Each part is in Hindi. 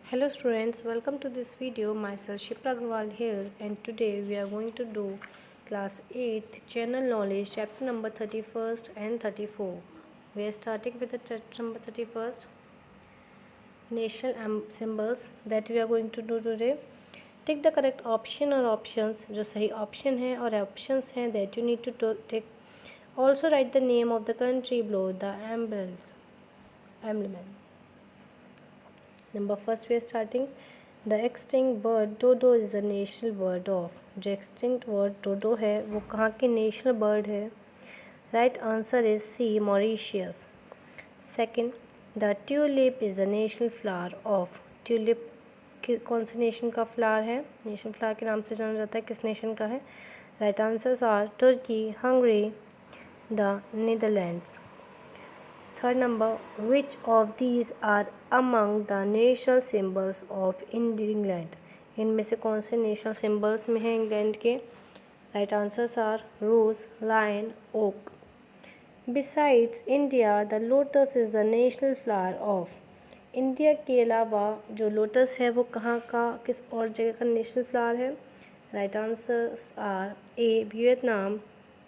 Hello students, welcome to this video. Myself Shipra Agarwal here, and today we are going to do class 8 general knowledge chapter number 31st and 34. We are starting with the chapter number 31st, national symbols that we are going to do today. Take the correct option or options, जो सही option है और options हैं that you need to take. Also write the name of the country below the emblems. Number first we are starting. The extinct bird dodo is the national bird of. जो extinct bird dodo है वो कहाँ की national bird है? Right answer is C, Mauritius. Second, the tulip is the national flower of. Tulip कौन से नेशन का फ्लावर है? नेशनल फ्लावर के नाम से जाना जाता है, किस नेशन का है? Right answers are Turkey, Hungary, the Netherlands. Third number, which of these are among the national symbols of England? इनमें से कौन से नेशनल सिम्बल्स में हैं इंग्लैंड के? Right answers are rose, lion, oak. Besides India, the lotus is the national flower of. India के अलावा जो लोटस है वो कहाँ का, किस और जगह का नेशनल फ्लावर है? Right answers are A, Vietnam,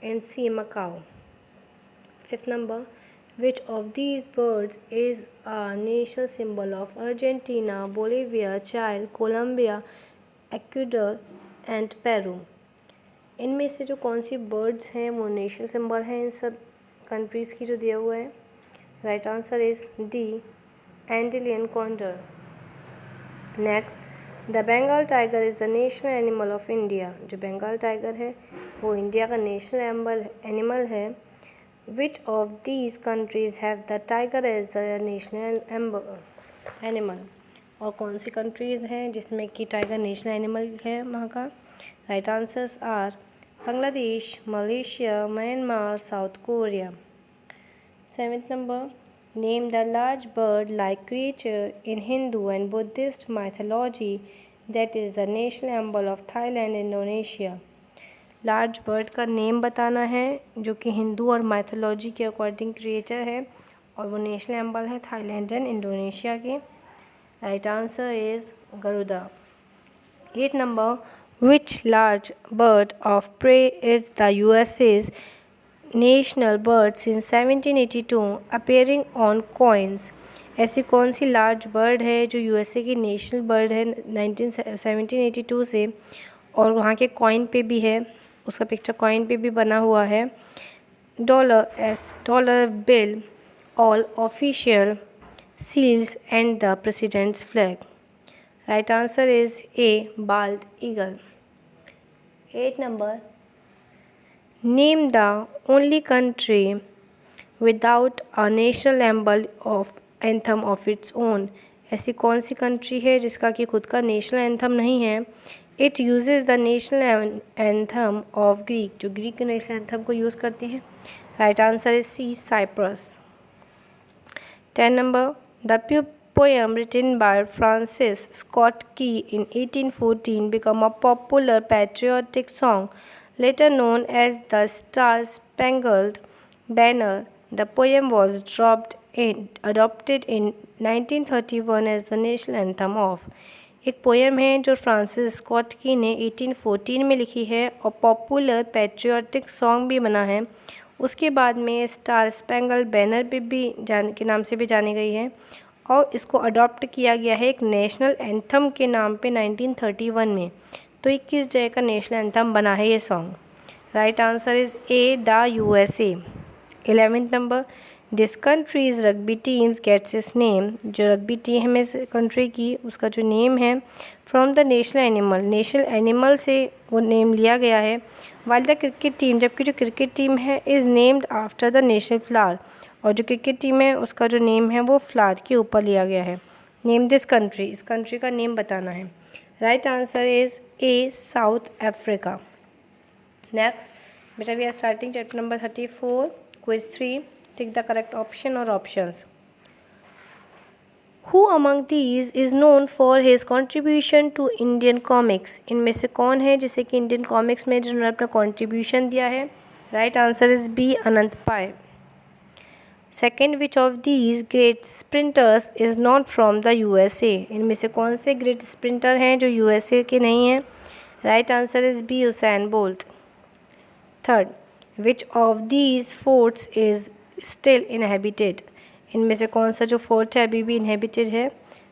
and C, Macao. Fifth number, which of these birds is a national symbol of Argentina, Bolivia, Chile, Colombia, Ecuador and Peru? इनमें से जो कौन सी बर्ड्स हैं वो नेशनल सिंबल हैं इन सब कंट्रीज़ की जो दिया हुआ है? Right answer is D, Andean condor. Next, the Bengal tiger is the national animal of India. जो बंगाल टाइगर है वो इंडिया का नेशनल एनिमल है. Which of these countries have the tiger as the national animal? और कौन सी कंट्रीज़ हैं जिसमें कि टाइगर नेशनल एनिमल है वहाँ का? Right answers are Bangladesh, Malaysia, Myanmar, South Korea. Seventh number, name the large bird like creature in Hindu and Buddhist mythology that is the national emblem of Thailand, Indonesia. Large bird का नेम बताना है जो कि हिंदू और माइथोलॉजी के अकॉर्डिंग क्रिएचर है और वो नेशनल एम्बल है थाईलैंड एंड इंडोनेशिया के. Right answer is Garuda. 8 number, which large bird of prey is the USA's national bird since 1782 appearing on coins. ऐसी कौन सी लार्ज बर्ड है जो यूएसए की नेशनल बर्ड है 1782 से और वहाँ के कॉइन पे भी है, उसका पिक्चर कॉइन पे भी बना हुआ है? Dollar bill, all official seals and the president's flag. Right answer is A, bald eagle. 8 number, name the only country without a national anthem of its own. ऐसी कौन सी कंट्री है जिसका कि खुद का नेशनल एंथम नहीं है? It uses the national anthem of Greek. जो ग्रीक के नेशनल एंथम को यूज़ करते हैं. Right answer is C, Cyprus. 10 number, the poem written by Francis Scott Key in 1814 became a popular patriotic song later known as the Star-Spangled Banner. The poem was adopted in 1931 as the national anthem of. एक पोएम है जो फ्रांसिस स्कॉट की ने 1814 में लिखी है और पॉपुलर पैट्रियोटिक सॉन्ग भी बना है. उसके बाद में स्टार स्पैंगल बैनर भी के नाम से भी जानी गई है और इसको अडॉप्ट किया गया है एक नेशनल एंथम के नाम पे 1931 में. तो 21 जगह का नेशनल एंथम बना है ये song. Right answer is A, the USA. 11th number, this country's rugby teams gets its name. जो रग्बी टीम है इस कंट्री की उसका जो नेम है from the national animal. National animal से वो नेम लिया गया है. वाइल द क्रिकेट टीम, जबकि जो क्रिकेट टीम है is named after the national flower. और जो क्रिकेट टीम है उसका जो नेम है वो फ्लावर के ऊपर लिया गया है. नेम दिस कंट्री, इस कंट्री का नेम बताना है. Right answer is A, South Africa. Next बेटा, we are starting chapter number 34, quiz 3. Take the correct option or options. Who among these is known for his contribution to Indian comics? इनमें से कौन है जिसे कि इंडियन कॉमिक्स में जिन्होंने अपना कंट्रीब्यूशन दिया है? Right answer is B, Anant Pai. Second, which of these great sprinters is not from the USA? इनमें से कौन से ग्रेट स्प्रिंटर हैं जो USA के नहीं हैं? Right answer is B, Usain Bolt. Third, which of these forts is still inhabited? इनमें से कौन सा जो फोर्ट है अभी भी इनहेबिटेड है?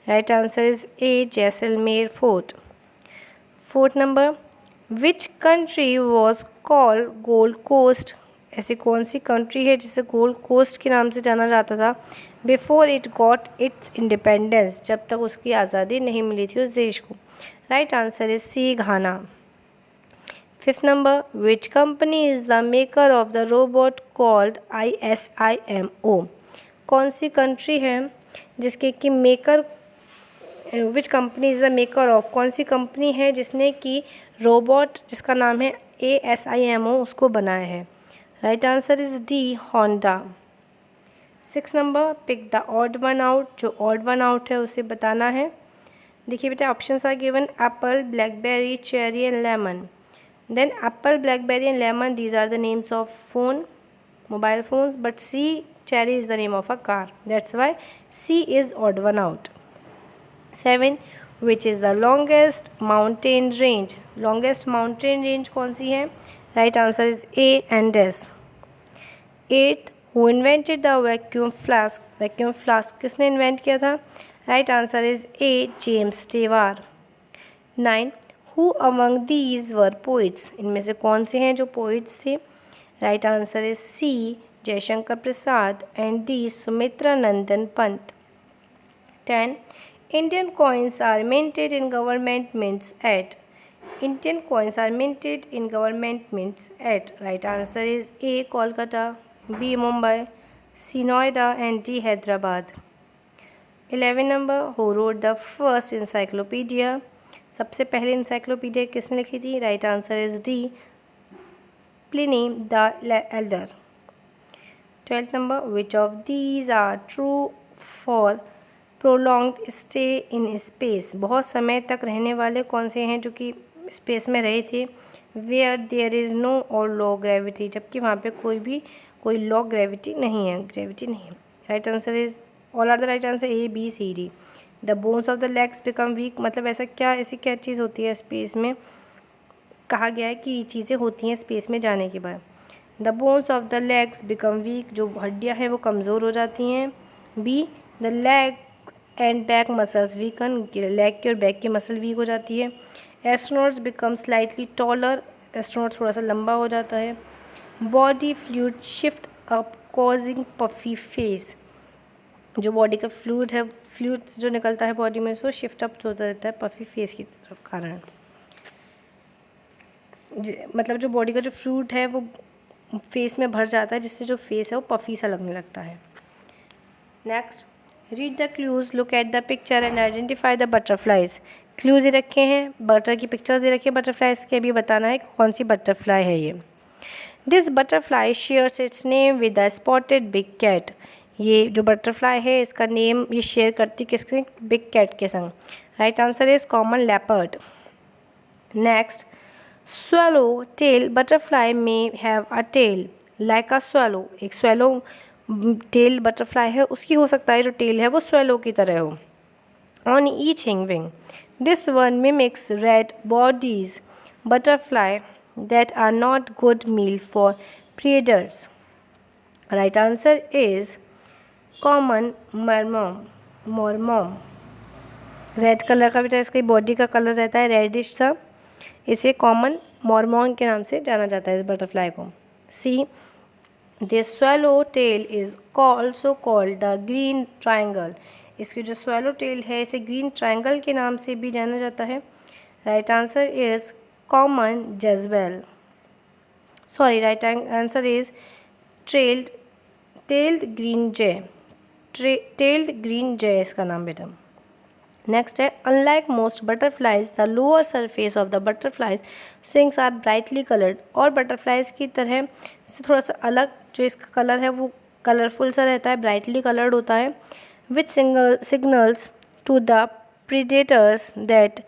Right answer is A, Jaisalmer fort. Fourth number, which country was called Gold Coast? ऐसी कौन सी कंट्री है जिसे गोल्ड कोस्ट के नाम से जाना जाता था before it got its independence, जब तक उसकी आज़ादी नहीं मिली थी उस देश को? Right answer is C, Ghana. Fifth number, which company is the maker of the robot called ISIMO? कौन सी कंट्री है जिसके कि maker, which company is the maker of, कौन सी कंपनी है जिसने कि रोबोट जिसका नाम है ASIMO उसको बनाया है? Right answer is D, Honda. Six number, pick the odd one out. जो ऑड वन आउट है उसे बताना है। देखिए बेटा, options are given apple, blackberry, cherry and lemon. Then apple, blackberry and lemon, these are the names of phone, mobile phones, but cherry is the name of a car. That's why C is odd one out. 7, which is the longest mountain range? Longest mountain range कौन सी है? Right answer is A and S. 8, who invented the vacuum flask? Vacuum flask किसने invent किया था? Right answer is A, James Stewar. 9, who among these were poets? इनमें से कौन से हैं जो poets थे? Right answer is C, Jaishankar Prasad and D, Sumitra Nandan Pant. 10, Indian coins are minted in government mints at? Indian coins are minted in government mints at? Right answer is A, Kolkata, B, Mumbai, C, Noida and D, Hyderabad. 11 number, who wrote the first encyclopedia? सबसे पहले इंसाइक्लोपीडिया किसने लिखी थी? Right answer is D, Pliny the Elder. 12th number, which of these are true for prolonged stay in space? बहुत समय तक रहने वाले कौन से हैं जो कि स्पेस में रहे थे? Where there is no or low gravity, जबकि वहाँ पे कोई लॉ ग्रेविटी नहीं है, ग्रेविटी नहीं है। Right answer is, all are the right answer, A, B, C, D. The bones of the legs become weak, मतलब ऐसी क्या चीज़ होती है स्पेस में? कहा गया है कि ये चीज़ें होती हैं स्पेस में जाने के बाद। The bones of the legs become weak, जो हड्डियाँ हैं वो कमज़ोर हो जाती हैं। B, the leg and back muscles weaken, leg की और बैक की मसल वीक हो जाती है। Astronauts become slightly taller, astronaut थोड़ा सा लंबा हो जाता है। Body fluid shift up causing puffy face, जो बॉडी का फ्लूइड्स जो निकलता है बॉडी में उसको शिफ्ट अप होता रहता है पफी फेस की तरफ कारण, मतलब जो बॉडी का जो फ्लूइड है वो फेस में भर जाता है जिससे जो फेस है वो पफी सा लगने लगता है। Next, read the clues, look at the picture and identify the butterflies. Clue दे रखे हैं, बटर की पिक्चर दे रखी है बटरफ्लाइज के, अभी बताना है कौन सी बटरफ्लाई है ये। This butterfly shares its name with the spotted big cat. ये जो बटरफ्लाई है इसका नेम ये शेयर करती किसके? बिग कैट के संग। Right answer is common leopard. Next, swallow tail butterfly may have a tail like a swallow। एक swallow tail butterfly है, उसकी हो सकता है जो tail है वो swallow की तरह हो। On each wing, this one mimics red bodies butterfly that are not good meal for predators. Right answer is common marmot। Red colour का बेटा इसकी बॉडी का कलर रहता है रेडिश सा, इसे कॉमन मॉर्मॉन के नाम से जाना जाता है इस बटरफ्लाई को। See, this swallowtail is also called the green triangle. इसकी जो स्वैलो टेल है इसे ग्रीन ट्राइंगल के नाम से भी जाना जाता है। Right answer is common jezebel, sorry right answer is tailed green jay, tailed green jay इसका नाम बेटा। नेक्स्ट है, unlike most butterflies the lower surface of the butterflies wings are brightly coloured. और बटरफ्लाइज की तरह से थोड़ा सा अलग जो इसका कलर है वो कलरफुल सा रहता है, ब्राइटली कलर्ड होता है, which signals to the predators that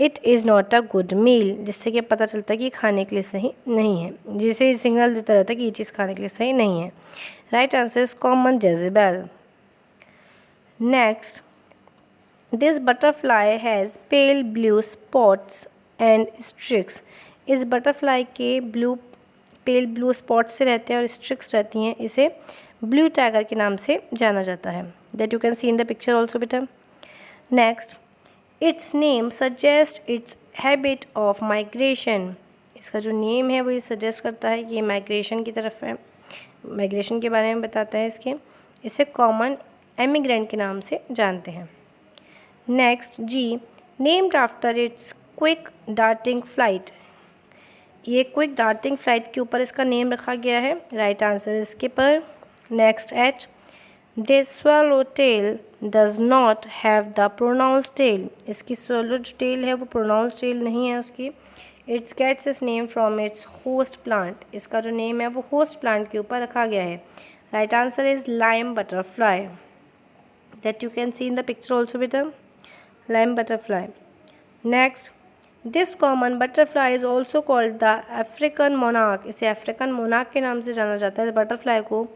it is not a good meal, जिससे कि पता चलता है कि खाने के लिए सही नहीं है, जिसे सिग्नल देता रहता है कि ये चीज़ खाने के लिए सही नहीं है। Right answer is common jezebel. Next, this butterfly has pale blue spots and streaks. इस बटरफ्लाई के पेल ब्लू स्पॉट्स से रहते हैं और स्ट्रिक्स रहती हैं, इसे ब्लू टाइगर के नाम से जाना जाता है। That you can see in the picture also बेटा। Next, its name suggest its habit of migration. इसका जो नेम है वो ये सजेस्ट करता है कि ये माइग्रेशन की तरफ है, माइग्रेशन के बारे में बताता है इसके। इसे कॉमन एमिग्रेंट के नाम से जानते हैं। Next, G, named after its quick darting flight. ये क्विक डार्टिंग फ्लाइट के ऊपर इसका नेम रखा गया है। राइट आंसर इसके पर। Next, H, this swallow tail does not have the pronounced tail। इसकी swallow जो tail है वो pronounced tail नहीं है उसकी। It gets its name from its host plant। इसका जो नेम है वो host plant के ऊपर रखा गया है। Right answer is lime butterfly, that you can see in the picture also बेटा, lime butterfly। Next, this common butterfly is also called the African monarch। इसे African monarch के नाम से जाना जाता है बटरफ्लाई को।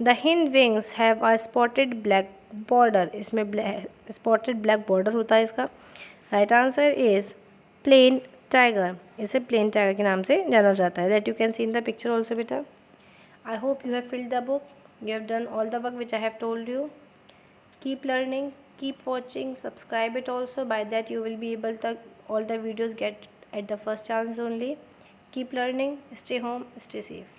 The hind wings have a spotted black border। इसमें spotted black border होता है इसका। Right answer is plain tiger। इसे plain tiger के नाम से जाना जाता है। That you can see in the picture also बेटा। I hope you have filled the book. You have done all the work which I have told you. Keep learning, keep watching, subscribe it also. By that you will be able to all the videos get at the first chance only. Keep learning, stay home, stay safe.